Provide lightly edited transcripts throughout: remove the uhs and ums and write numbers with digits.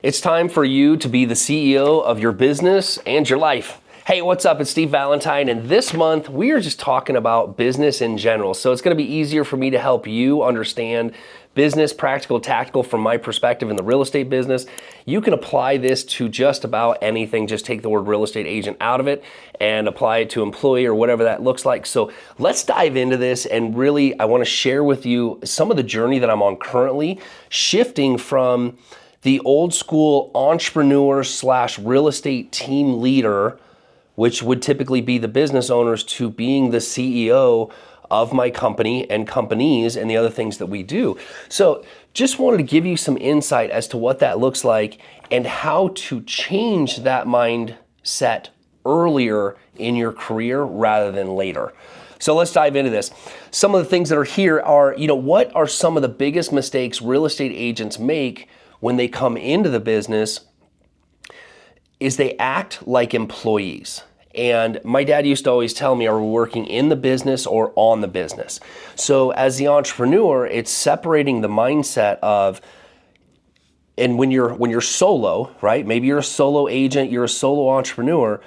It's time for you to be the CEO of your business and your life. Hey, what's up? It's Steve Valentine, and this month we are just talking about business in general. So it's going to be easier for me to help you understand business, practical, tactical from my perspective in the real estate business. You can apply this to just about anything. Just take the word real estate agent out of it and apply it to employee or whatever that looks like. So let's dive into this, and really I want to share with you some of the journey that I'm on currently, shifting from the old school entrepreneur / real estate team leader, which would typically be the business owners, to being the CEO of my company and companies and the other things that we do. So just wanted to give you some insight as to what that looks like and how to change that mindset earlier in your career rather than later. So let's dive into this. Some of the things that are here are, what are some of the biggest mistakes real estate agents make when they come into the business is they act like employees. And my dad used to always tell me, are we working in the business or on the business? So as the entrepreneur, it's separating the mindset of, and when you're solo, right? Maybe you're a solo agent, you're a solo entrepreneur.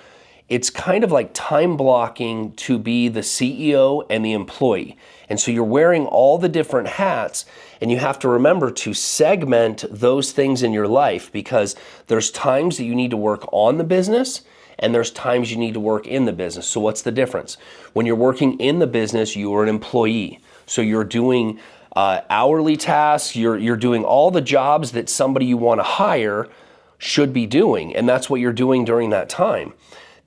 It's kind of like time blocking to be the CEO and the employee. And so you're wearing all the different hats, and you have to remember to segment those things in your life, because there's times that you need to work on the business and there's times you need to work in the business. So what's the difference? When you're working in the business, you are an employee. So you're doing hourly tasks, you're doing all the jobs that somebody you want to hire should be doing, and that's what you're doing during that time.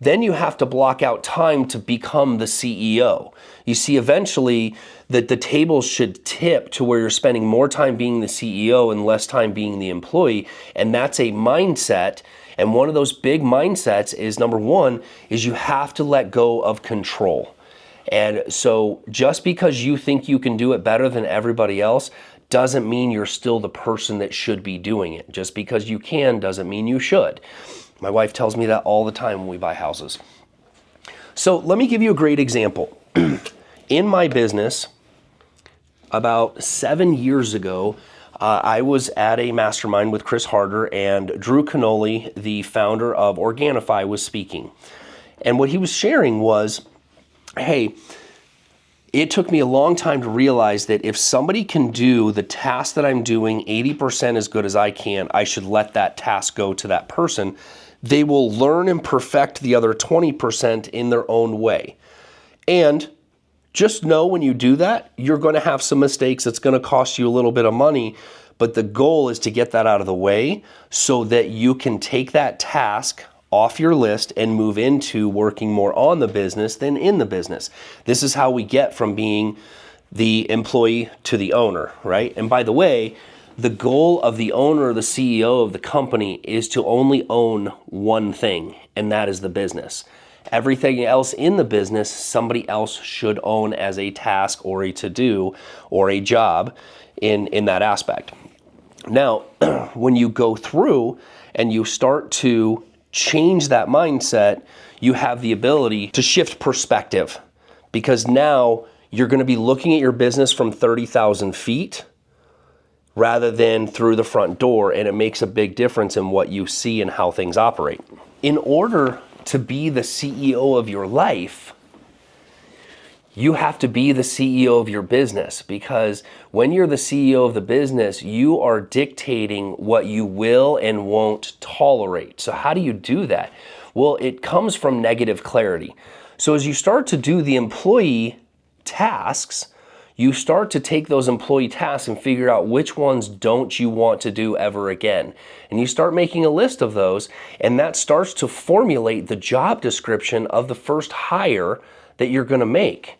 Then you have to block out time to become the CEO. You see, eventually that the tables should tip to where you're spending more time being the CEO and less time being the employee. And that's a mindset. And one of those big mindsets is, number one, is you have to let go of control. And so just because you think you can do it better than everybody else doesn't mean you're still the person that should be doing it. Just because you can doesn't mean you should. My wife tells me that all the time when we buy houses. So let me give you a great example. In my business, about 7 years ago, I was at a mastermind with Chris Harder, and Drew Canoli, the founder of Organifi, was speaking. And what he was sharing was, hey, it took me a long time to realize that if somebody can do the task that I'm doing 80% as good as I can, I should let that task go to that person. They will learn and perfect the other 20% in their own way. And just know when you do that, you're going to have some mistakes. It's going to cost you a little bit of money, but the goal is to get that out of the way so that you can take that task off your list and move into working more on the business than in the business. This is how we get from being the employee to the owner, right? And by the way, the goal of the owner or the CEO of the company is to only own one thing, and that is the business. Everything else in the business, somebody else should own as a task or a to-do or a job in that aspect. Now, when you go through and you start to change that mindset, you have the ability to shift perspective, because now you're going to be looking at your business from 30,000 feet rather than through the front door, and it makes a big difference in what you see and how things operate. In order to be the CEO of your life, you have to be the CEO of your business, because when you're the CEO of the business, you are dictating what you will and won't tolerate. So how do you do that? Well, it comes from negative clarity. So as you start to do the employee tasks, you start to take those employee tasks and figure out which ones don't you want to do ever again. And you start making a list of those, and that starts to formulate the job description of the first hire that you're going to make.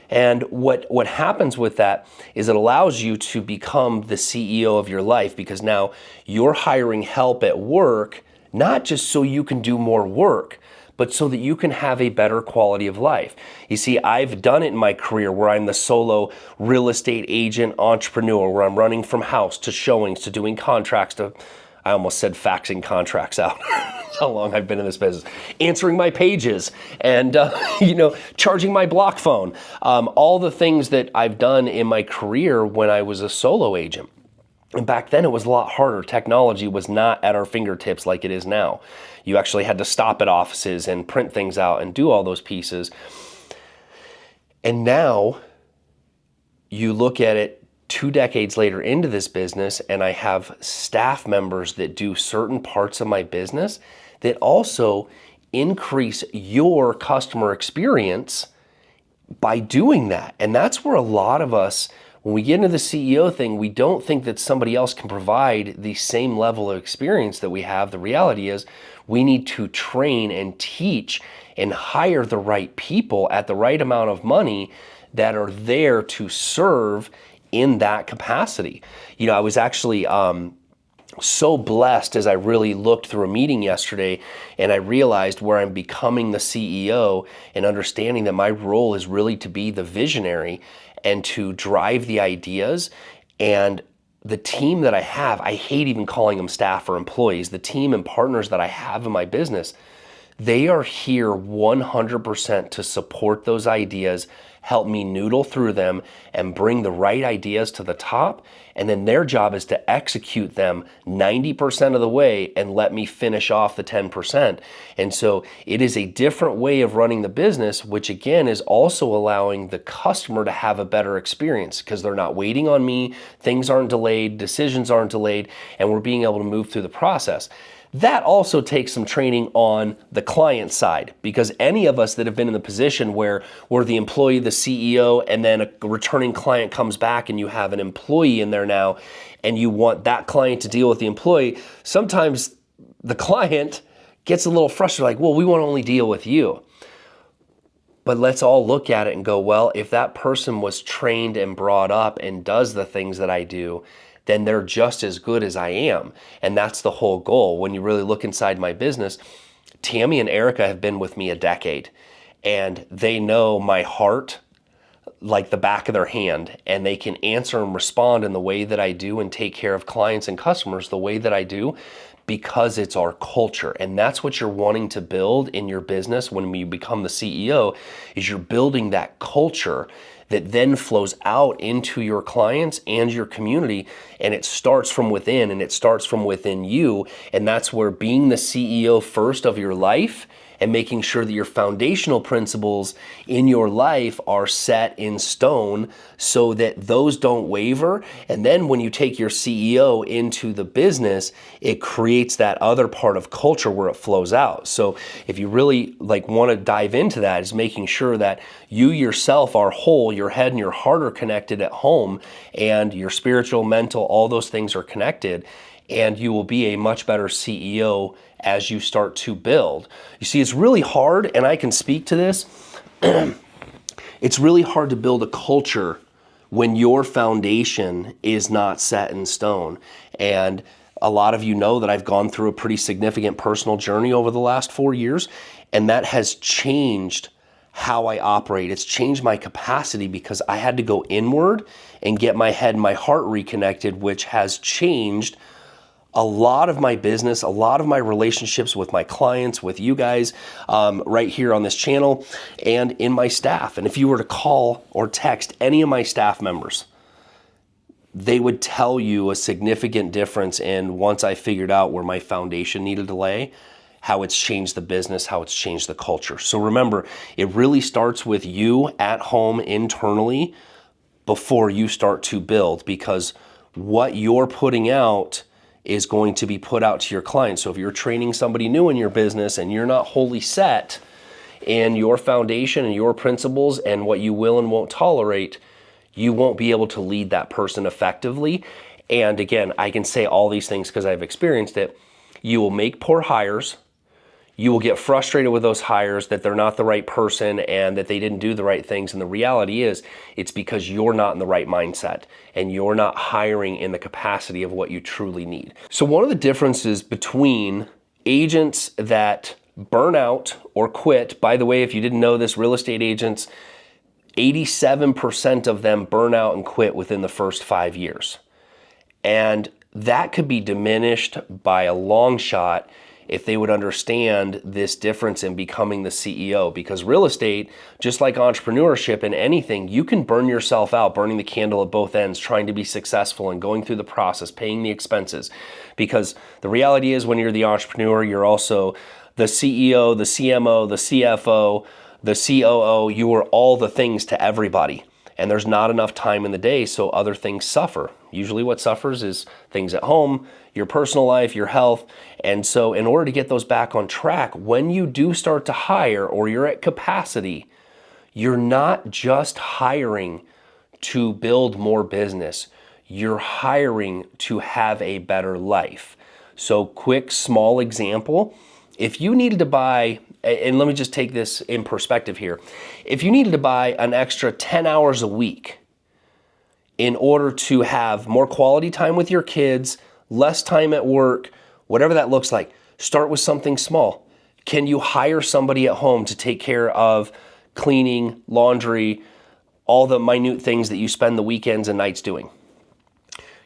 And what happens with that is it allows you to become the CEO of your life, because now you're hiring help at work, not just so you can do more work, but so that you can have a better quality of life. You see, I've done it in my career where I'm the solo real estate agent entrepreneur, where I'm running from house to showings to doing contracts to, I almost said faxing contracts out. How long I've been in this business, answering my pages and, charging my block phone, all the things that I've done in my career when I was a solo agent. And back then it was a lot harder. Technology was not at our fingertips like it is now. You actually had to stop at offices and print things out and do all those pieces. And now you look at it 2 decades later into this business, and I have staff members that do certain parts of my business that also increase your customer experience by doing that. And that's where a lot of us, when we get into the CEO thing, we don't think that somebody else can provide the same level of experience that we have. The reality is we need to train and teach and hire the right people at the right amount of money that are there to serve in that capacity. You know, I was actually so blessed as I really looked through a meeting yesterday, and I realized where I'm becoming the CEO and understanding that my role is really to be the visionary and to drive the ideas. And the team that I have, I hate even calling them staff or employees, the team and partners that I have in my business, they are here 100% to support those ideas, help me noodle through them and bring the right ideas to the top. And then their job is to execute them 90% of the way and let me finish off the 10%. And so it is a different way of running the business, which again is also allowing the customer to have a better experience because they're not waiting on me, things aren't delayed, decisions aren't delayed, and we're being able to move through the process. That also takes some training on the client side, because any of us that have been in the position where we're the employee, the CEO, and then a returning client comes back and you have an employee in there now, and you want that client to deal with the employee, sometimes the client gets a little frustrated, like, well, we want to only deal with you. But let's all look at it and go, well, if that person was trained and brought up and does the things that I do, then they're just as good as I am. And that's the whole goal. When you really look inside my business, Tammy and Erica have been with me a decade, and they know my heart like the back of their hand, and they can answer and respond in the way that I do and take care of clients and customers the way that I do, because it's our culture. And that's what you're wanting to build in your business when you become the CEO, is you're building that culture that then flows out into your clients and your community. And it starts from within, and it starts from within you. And that's where being the CEO first of your life and making sure that your foundational principles in your life are set in stone so that those don't waver. And then when you take your CEO into the business, it creates that other part of culture where it flows out. So if you really want to dive into that, is making sure that you yourself are whole, your head and your heart are connected at home, and your spiritual, mental, all those things are connected. And you will be a much better CEO as you start to build. You see, it's really hard, and I can speak to this. It's really hard to build a culture when your foundation is not set in stone. And a lot of you know that I've gone through a pretty significant personal journey over the last 4 years, and that has changed how I operate. It's changed my capacity because I had to go inward and get my head and my heart reconnected, which has changed a lot of my business, a lot of my relationships with my clients, with you guys right here on this channel, and in my staff. And if you were to call or text any of my staff members, they would tell you a significant difference in, once I figured out where my foundation needed to lay, how it's changed the business, how it's changed the culture. So remember, it really starts with you at home internally before you start to build, because what you're putting out is going to be put out to your clients. So if you're training somebody new in your business and you're not wholly set in your foundation and your principles and what you will and won't tolerate, you won't be able to lead that person effectively. And again, I can say all these things because I've experienced it. You will make poor hires. You will get frustrated with those hires that they're not the right person and that they didn't do the right things. And the reality is, it's because you're not in the right mindset and you're not hiring in the capacity of what you truly need. So one of the differences between agents that burn out or quit, by the way, if you didn't know this, real estate agents, 87% of them burn out and quit within the first 5 years. And that could be diminished by a long shot if they would understand this difference in becoming the CEO. Because real estate, just like entrepreneurship and anything, you can burn yourself out, burning the candle at both ends, trying to be successful and going through the process, paying the expenses. Because the reality is, when you're the entrepreneur, you're also the CEO, the CMO, the CFO, the COO. You are all the things to everybody. And there's not enough time in the day, so other things suffer. Usually what suffers is things at home, your personal life, your health. And so in order to get those back on track, when you do start to hire or you're at capacity, you're not just hiring to build more business. You're hiring to have a better life. So quick, small example. If you needed to buy, and let me just take this in perspective here. If you needed to buy an extra 10 hours a week in order to have more quality time with your kids, less time at work, whatever that looks like, start with something small. Can you hire somebody at home to take care of cleaning, laundry, all the minute things that you spend the weekends and nights doing?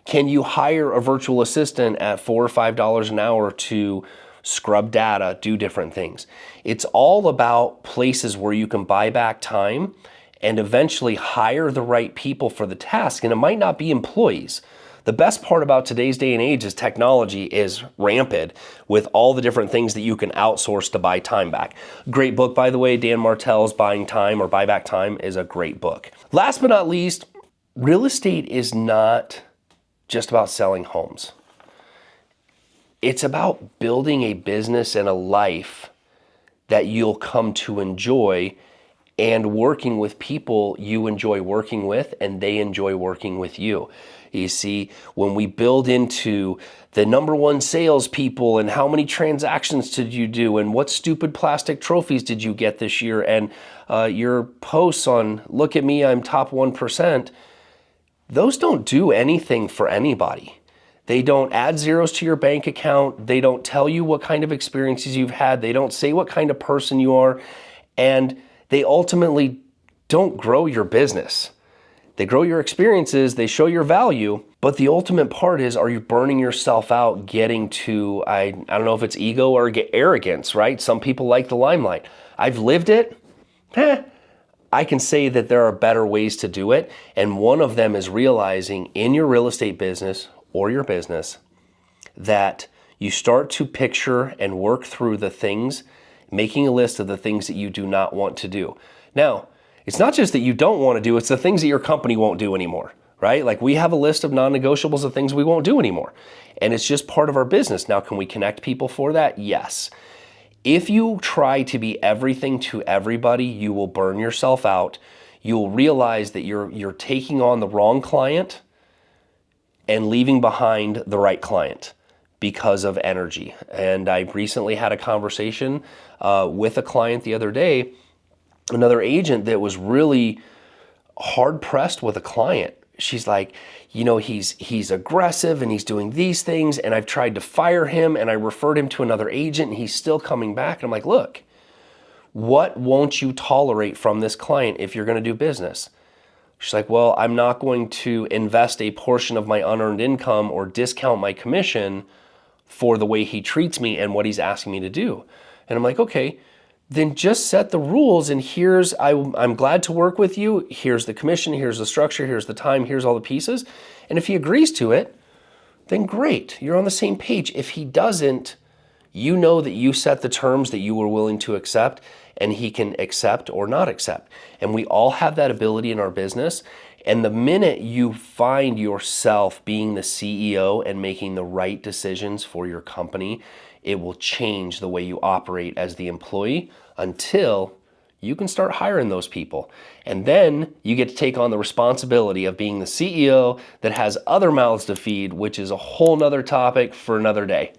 Can you hire a virtual assistant at $4 or $5 an hour to scrub data, do different things? It's all about places where you can buy back time and eventually hire the right people for the task. And it might not be employees. The best part about today's day and age is technology is rampant with all the different things that you can outsource to buy time back. Great book, by the way, Dan Martell's Buying Time or Buy Back Time is a great book. Last but not least, real estate is not just about selling homes. It's about building a business and a life that you'll come to enjoy, and working with people you enjoy working with and they enjoy working with you. You see, when we build into the number one salespeople and how many transactions did you do and what stupid plastic trophies did you get this year and your posts on look at me, I'm top 1%, those don't do anything for anybody. They don't add zeros to your bank account. They don't tell you what kind of experiences you've had. They don't say what kind of person you are. And they ultimately don't grow your business. They grow your experiences, they show your value, but the ultimate part is, are you burning yourself out getting to, I don't know if it's ego or arrogance, right? Some people like the limelight. I've lived it. I can say that there are better ways to do it. And one of them is realizing in your real estate business or your business that you start to picture and work through the things, making a list of the things that you do not want to do. Now, it's not just that you don't want to do, it's the things that your company won't do anymore, right? Like we have a list of non-negotiables of things we won't do anymore. And it's just part of our business. Now, can we connect people for that? Yes. If you try to be everything to everybody, you will burn yourself out. You'll realize that you're taking on the wrong client and leaving behind the right client because of energy. And I recently had a conversation with a client the other day, another agent that was really hard pressed with a client. She's like, you know, he's aggressive and he's doing these things and I've tried to fire him and I referred him to another agent and he's still coming back. And I'm like, look, what won't you tolerate from this client if you're going to do business? She's like, well, I'm not going to invest a portion of my unearned income or discount my commission for the way he treats me and what he's asking me to do. And I'm like, okay, then just set the rules and I'm glad to work with you. Here's the commission, here's the structure, here's the time, here's all the pieces. And if he agrees to it, then great, you're on the same page. If he doesn't, you know that you set the terms that you were willing to accept and he can accept or not accept. And we all have that ability in our business. And the minute you find yourself being the CEO and making the right decisions for your company, it will change the way you operate as the employee until you can start hiring those people. And then you get to take on the responsibility of being the CEO that has other mouths to feed, which is a whole nother topic for another day.